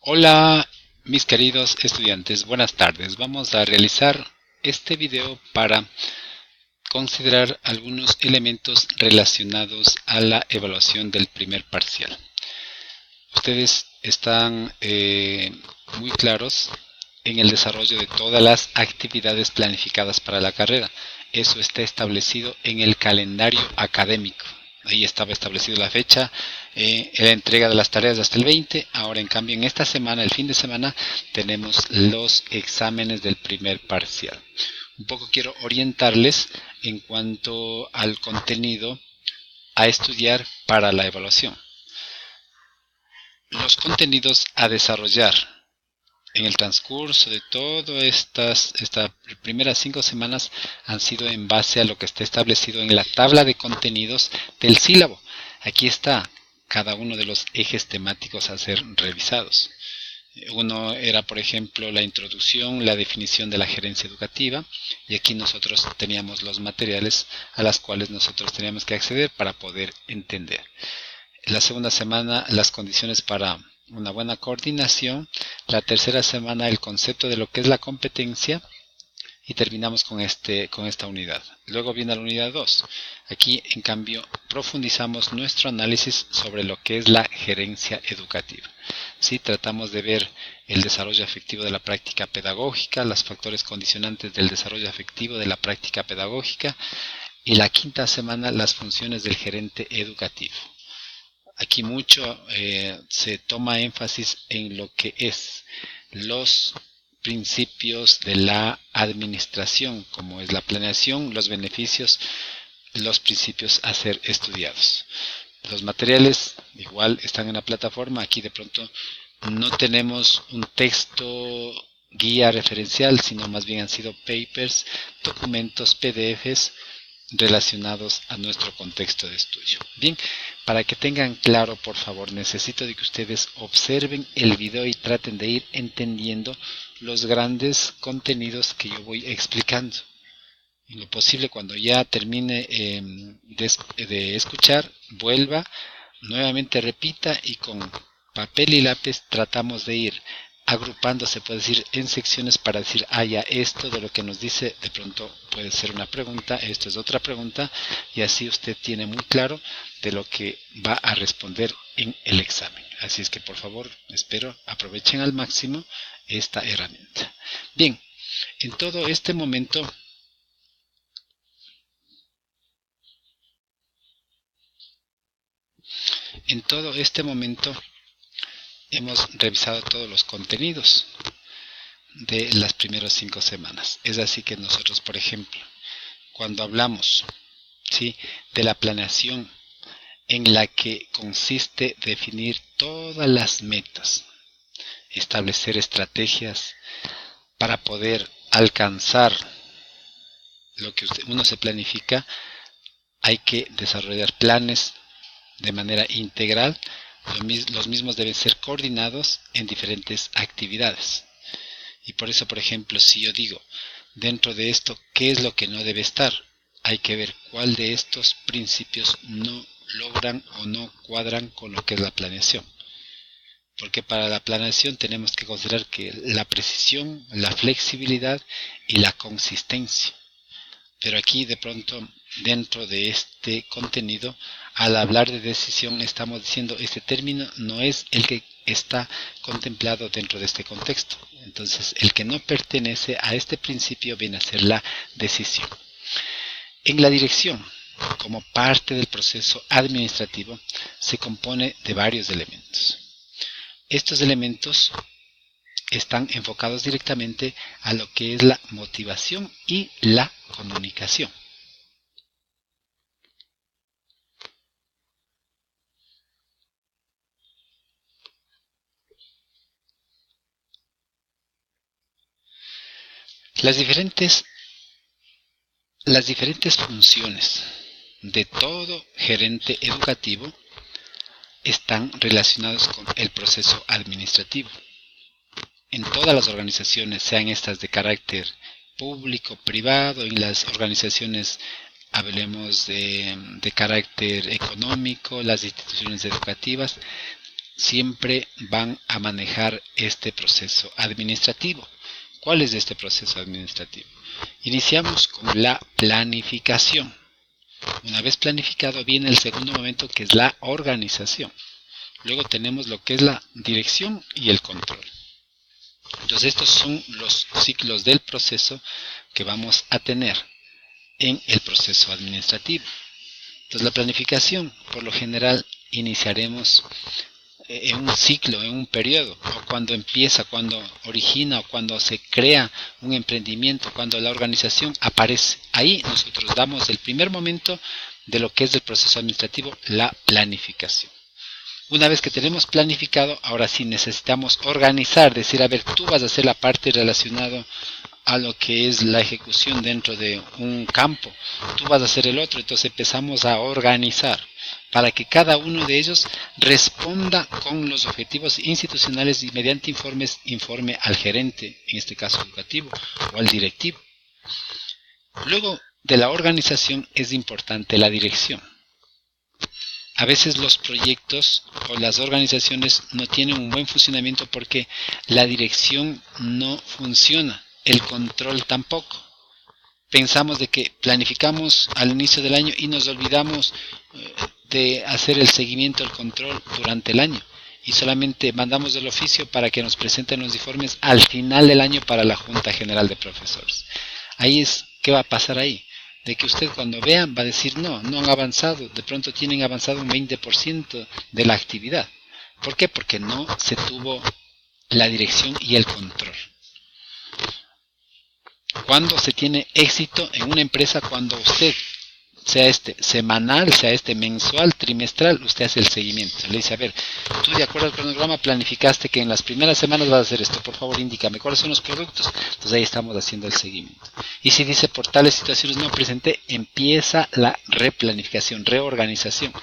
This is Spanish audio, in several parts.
Hola, mis queridos estudiantes, buenas tardes. Vamos a realizar este video para considerar algunos elementos relacionados a la evaluación del primer parcial. Ustedes están muy claros en el desarrollo de todas las actividades planificadas para la carrera. Eso está establecido en el calendario académico. Ahí estaba establecida la fecha, la entrega de las tareas hasta el 20. Ahora, en cambio, en esta semana, el fin de semana, tenemos los exámenes del primer parcial. Un poco quiero orientarles en cuanto al contenido a estudiar para la evaluación. Los contenidos a desarrollar en el transcurso de todas estas primeras 5 semanas han sido en base a lo que está establecido en la tabla de contenidos del sílabo. Aquí está cada uno de los ejes temáticos a ser revisados. Uno era, por ejemplo, la introducción, la definición de la gerencia educativa, y aquí nosotros teníamos los materiales a los cuales nosotros teníamos que acceder para poder entender. La segunda semana, las condiciones para una buena coordinación. La tercera semana, el concepto de lo que es la competencia. Y terminamos con esta unidad. Luego viene la unidad 2. Aquí, en cambio, profundizamos nuestro análisis sobre lo que es la gerencia educativa. ¿Sí? Tratamos de ver el desarrollo afectivo de la práctica pedagógica, los factores condicionantes del desarrollo afectivo de la práctica pedagógica. Y la quinta semana, las funciones del gerente educativo. Aquí mucho se toma énfasis en lo que es los principios de la administración, como es la planeación, los beneficios, los principios a ser estudiados. Los materiales igual están en la plataforma. Aquí de pronto no tenemos un texto guía referencial, sino más bien han sido papers, documentos, PDFs relacionados a nuestro contexto de estudio. Bien, para que tengan claro, por favor, necesito de que ustedes observen el video y traten de ir entendiendo los grandes contenidos que yo voy explicando. En lo posible, cuando ya termine de escuchar, vuelva, nuevamente repita y con papel y lápiz tratamos de ir agrupando, se puede decir, en secciones para decir, ya esto de lo que nos dice, de pronto puede ser una pregunta, esto es otra pregunta, y así usted tiene muy claro de lo que va a responder en el examen. Así es que, por favor, espero aprovechen al máximo esta herramienta. Bien, en todo este momento hemos revisado todos los contenidos de las primeras 5 semanas. Es así que nosotros, por ejemplo, cuando hablamos, ¿sí?, de la planeación, en la que consiste definir todas las metas, establecer estrategias para poder alcanzar lo que uno se planifica, hay que desarrollar planes de manera integral. Los mismos deben ser coordinados en diferentes actividades. Y por eso, por ejemplo, si yo digo, dentro de esto, ¿qué es lo que no debe estar? Hay que ver cuál de estos principios no logran o no cuadran con lo que es la planeación. Porque para la planeación tenemos que considerar que la precisión, la flexibilidad y la consistencia. Pero aquí de pronto, dentro de este contenido, al hablar de decisión, estamos diciendo este término no es el que está contemplado dentro de este contexto. Entonces, el que no pertenece a este principio viene a ser la decisión. En la dirección, como parte del proceso administrativo, se compone de varios elementos. Estos elementos están enfocados directamente a lo que es la motivación y la comunicación. Las diferentes funciones de todo gerente educativo están relacionadas con el proceso administrativo. En todas las organizaciones, sean estas de carácter público, privado, en las organizaciones hablemos de carácter económico, las instituciones educativas, siempre van a manejar este proceso administrativo. ¿Cuál es este proceso administrativo? Iniciamos con la planificación. Una vez planificado viene el segundo momento, que es la organización. Luego tenemos lo que es la dirección y el control. Entonces estos son los ciclos del proceso que vamos a tener en el proceso administrativo. Entonces la planificación, por lo general, iniciaremos en un ciclo, en un periodo, o cuando empieza, cuando origina o cuando se crea un emprendimiento, cuando la organización aparece. Ahí nosotros damos el primer momento de lo que es el proceso administrativo, la planificación. Una vez que tenemos planificado, ahora sí necesitamos organizar, decir, a ver, tú vas a hacer la parte relacionada a lo que es la ejecución dentro de un campo, tú vas a hacer el otro, entonces empezamos a organizar para que cada uno de ellos responda con los objetivos institucionales y mediante informes informe al gerente, en este caso educativo, o al directivo. Luego de la organización es importante la dirección. A veces los proyectos o las organizaciones no tienen un buen funcionamiento porque la dirección no funciona, el control tampoco. Pensamos de que planificamos al inicio del año y nos olvidamos de hacer el seguimiento, el control durante el año. Y solamente mandamos el oficio para que nos presenten los informes al final del año para la Junta General de Profesores. Ahí es, ¿qué va a pasar ahí? De que usted cuando vean va a decir, no han avanzado, de pronto tienen avanzado un 20% de la actividad. ¿Por qué? Porque no se tuvo la dirección y el control. Cuando se tiene éxito en una empresa, cuando usted, sea este semanal, sea este mensual, trimestral, usted hace el seguimiento. Le dice, a ver, tú de acuerdo al cronograma planificaste que en las primeras semanas vas a hacer esto, por favor indícame cuáles son los productos. Entonces ahí estamos haciendo el seguimiento. Y si dice por tales situaciones no presenté, empieza la replanificación, reorganización.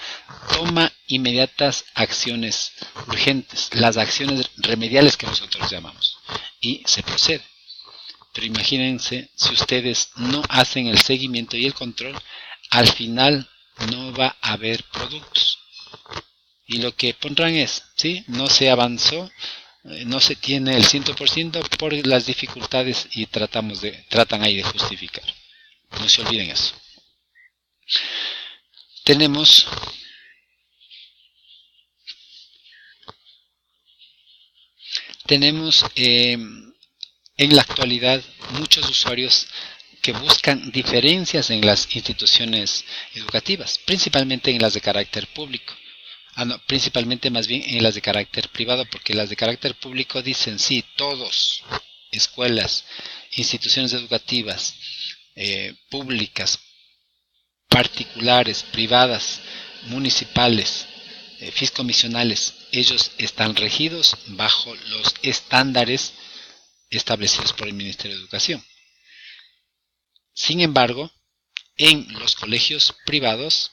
Toma inmediatas acciones urgentes, las acciones remediales que nosotros llamamos. Y se procede. Pero imagínense, si ustedes no hacen el seguimiento y el control, al final no va a haber productos. Y lo que pondrán es, ¿sí? No se avanzó, no se tiene el 100% por las dificultades y tratan ahí de justificar. No se olviden eso. Tenemos en la actualidad muchos usuarios que buscan diferencias en las instituciones educativas, principalmente en las de carácter público. Principalmente más bien en las de carácter privado, porque las de carácter público dicen, sí, todos, escuelas, instituciones educativas, públicas, particulares, privadas, municipales, fiscomisionales, ellos están regidos bajo los estándares establecidos por el Ministerio de Educación. Sin embargo, en los colegios privados,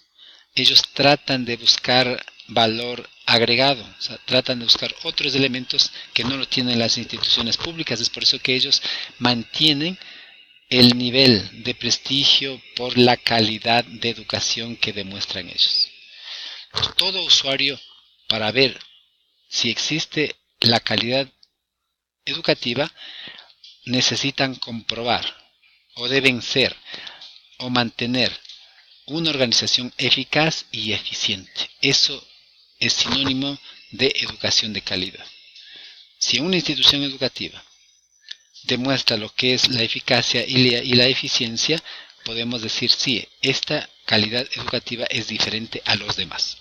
ellos tratan de buscar valor agregado, o sea, tratan de buscar otros elementos que no lo tienen las instituciones públicas. Es por eso que ellos mantienen el nivel de prestigio por la calidad de educación que demuestran ellos. Todo usuario, para ver si existe la calidad educativa, necesitan comprobar o deben ser o mantener una organización eficaz y eficiente. Eso es sinónimo de educación de calidad. Si una institución educativa demuestra lo que es la eficacia y la eficiencia, podemos decir, sí, esta calidad educativa es diferente a los demás.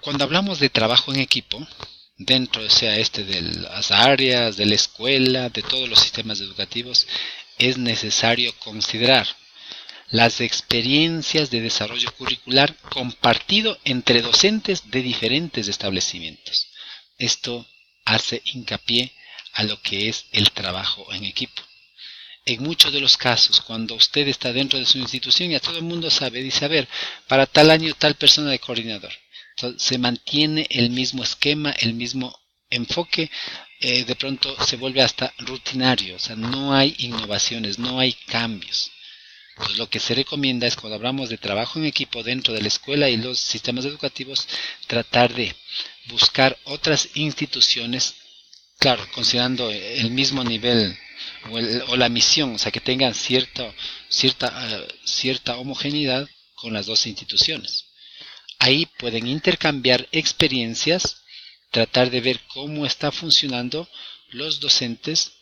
Cuando hablamos de trabajo en equipo, dentro sea de las áreas, de la escuela, de todos los sistemas educativos, es necesario considerar las experiencias de desarrollo curricular compartido entre docentes de diferentes establecimientos. Esto hace hincapié a lo que es el trabajo en equipo. En muchos de los casos, cuando usted está dentro de su institución, ya todo el mundo sabe, dice, a ver, para tal año tal persona de coordinador. Entonces, se mantiene el mismo esquema, el mismo enfoque, de pronto se vuelve hasta rutinario, o sea, no hay innovaciones, no hay cambios. Entonces, lo que se recomienda es, cuando hablamos de trabajo en equipo dentro de la escuela y los sistemas educativos, tratar de buscar otras instituciones, claro, considerando el mismo nivel o la misión, o sea, que tengan cierta homogeneidad con las dos instituciones. Ahí pueden intercambiar experiencias, tratar de ver cómo está funcionando los docentes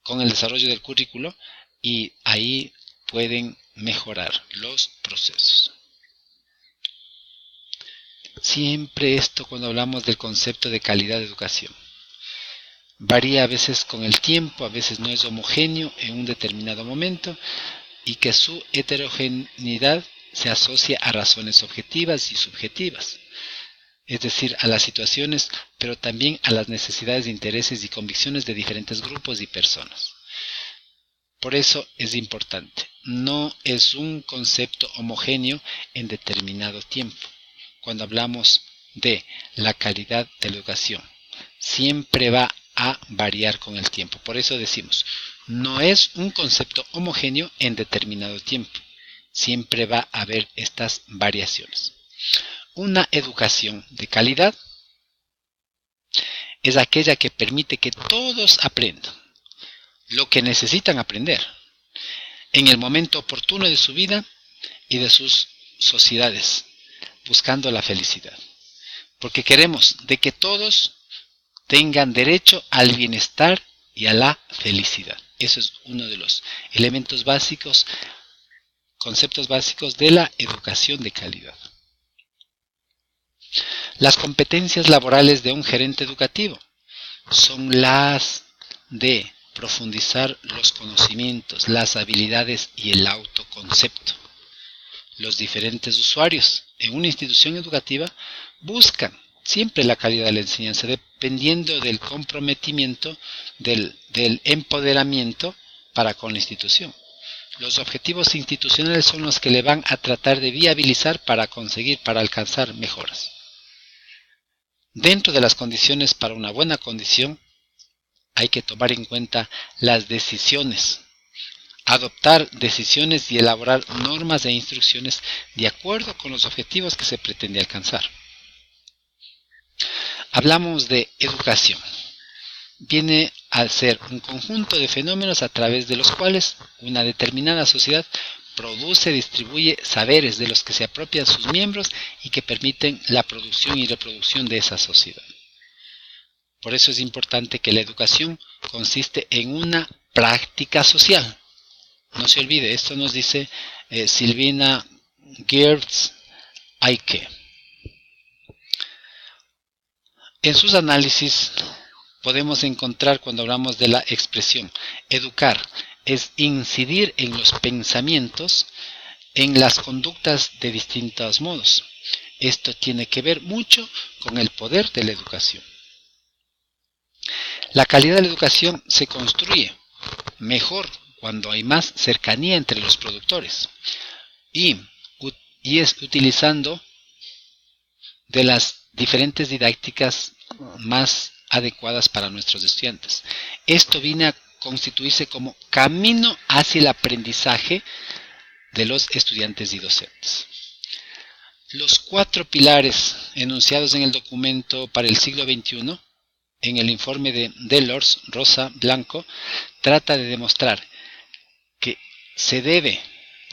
con el desarrollo del currículo, y ahí pueden mejorar los procesos. Siempre esto, cuando hablamos del concepto de calidad de educación, varía a veces con el tiempo, a veces no es homogéneo en un determinado momento, y que su heterogeneidad se asocia a razones objetivas y subjetivas, es decir, a las situaciones, pero también a las necesidades, intereses y convicciones de diferentes grupos y personas. Por eso es importante, no es un concepto homogéneo en determinado tiempo. Cuando hablamos de la calidad de la educación, siempre va a variar con el tiempo. Por eso decimos, no es un concepto homogéneo en determinado tiempo. Siempre va a haber estas variaciones. Una educación de calidad es aquella que permite que todos aprendan lo que necesitan aprender en el momento oportuno de su vida y de sus sociedades, buscando la felicidad. Porque queremos de que todos tengan derecho al bienestar y a la felicidad. Eso es uno de los elementos básicos, conceptos básicos de la educación de calidad. Las competencias laborales de un gerente educativo son las de profundizar los conocimientos, las habilidades y el autoconcepto. Los diferentes usuarios en una institución educativa buscan siempre la calidad de la enseñanza, dependiendo del comprometimiento, del empoderamiento para con la institución. Los objetivos institucionales son los que le van a tratar de viabilizar para alcanzar mejoras. Dentro de las condiciones para una buena condición, hay que tomar en cuenta las decisiones, adoptar decisiones y elaborar normas e instrucciones de acuerdo con los objetivos que se pretende alcanzar. Hablamos de educación. Viene a ser un conjunto de fenómenos a través de los cuales una determinada sociedad produce, distribuye saberes de los que se apropian sus miembros y que permiten la producción y reproducción de esa sociedad. Por eso es importante que la educación consiste en una práctica social. No se olvide, esto nos dice Silvina Geertz Eicke. En sus análisis podemos encontrar, cuando hablamos de la expresión educar, es incidir en los pensamientos, en las conductas de distintos modos. Esto tiene que ver mucho con el poder de la educación. La calidad de la educación se construye mejor cuando hay más cercanía entre los productores y es utilizando de las diferentes didácticas más adecuadas para nuestros estudiantes. Esto viene a constituirse como camino hacia el aprendizaje de los estudiantes y docentes. Los 4 pilares enunciados en el documento para el siglo XXI, en el informe de Delors, Rosa, Blanco, trata de demostrar que se debe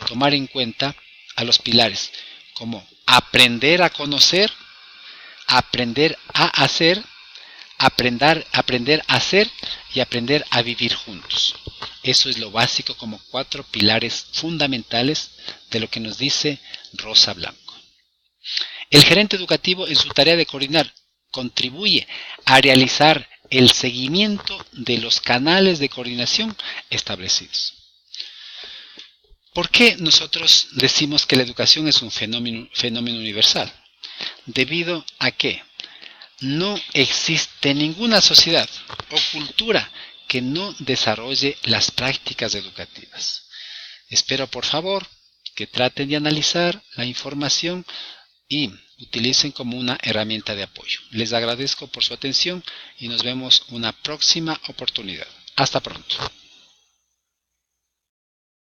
tomar en cuenta a los pilares como aprender a conocer, aprender a hacer, aprender a hacer y aprender a vivir juntos. Eso es lo básico, como 4 pilares fundamentales de lo que nos dice Rosa Blanco. El gerente educativo, en su tarea de coordinar, contribuye a realizar el seguimiento de los canales de coordinación establecidos. ¿Por qué nosotros decimos que la educación es un fenómeno universal? Debido a que no existe ninguna sociedad o cultura que no desarrolle las prácticas educativas. Espero, por favor, que traten de analizar la información y utilicen como una herramienta de apoyo. Les agradezco por su atención y nos vemos una próxima oportunidad. Hasta pronto.